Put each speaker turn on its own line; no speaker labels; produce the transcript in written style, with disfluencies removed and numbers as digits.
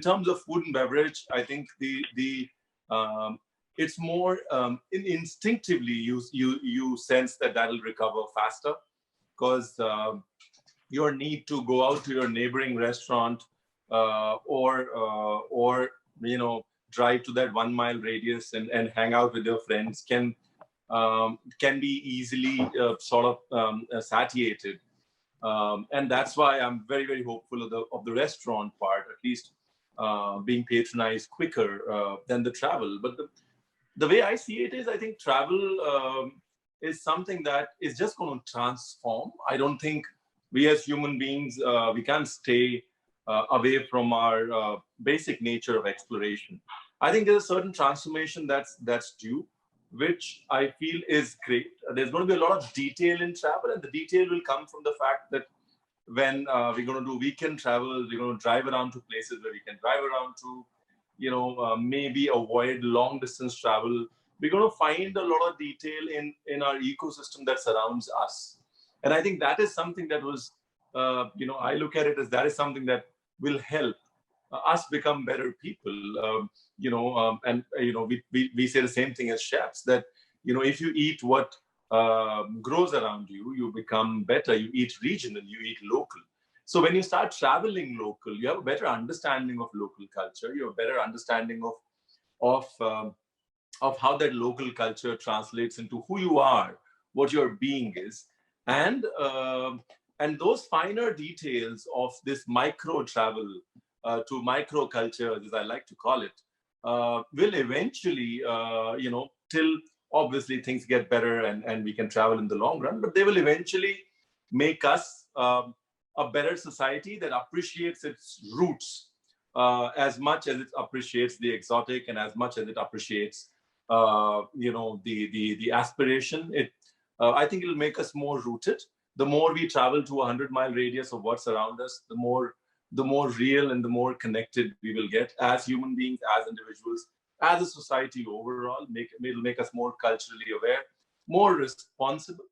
terms of food and beverage, I think it's more instinctively you sense that that'll recover faster, because your need to go out to your neighboring restaurant or drive to that 1 mile radius and hang out with your friends can be easily satiated. And that's why I'm very, very hopeful of the restaurant part, at least being patronized quicker than the travel. But the way I see it is, I think travel is something that is just going to transform. I don't think we as human beings, we can't stay away from our basic nature of exploration. I think there's a certain transformation that's due, which I feel is great. There's going to be a lot of detail in travel, and the detail will come from the fact that when we're going to do weekend travel, we're going to drive around to places where we can drive around to, maybe avoid long distance travel. We're going to find a lot of detail in our ecosystem that surrounds us. And I think that is something that was, I look at it as that is something that will help us become better people. We say the same thing as chefs, that, if you eat what grows around you, you become better. You eat regional, you eat local. So when you start traveling local, you have a better understanding of local culture. You have a better understanding of how that local culture translates into who you are, what your being is, and those finer details of this micro travel to micro cultures, as I like to call it, will eventually, till obviously things get better and we can travel in the long run, but they will eventually make us a better society that appreciates its roots as much as it appreciates the exotic, and as much as it appreciates, the aspiration. I think it'll make us more rooted. The more we travel to 100-mile radius of what's around us, the more real and the more connected we will get as human beings, as individuals, as a society overall. It'll make us more culturally aware, more responsible,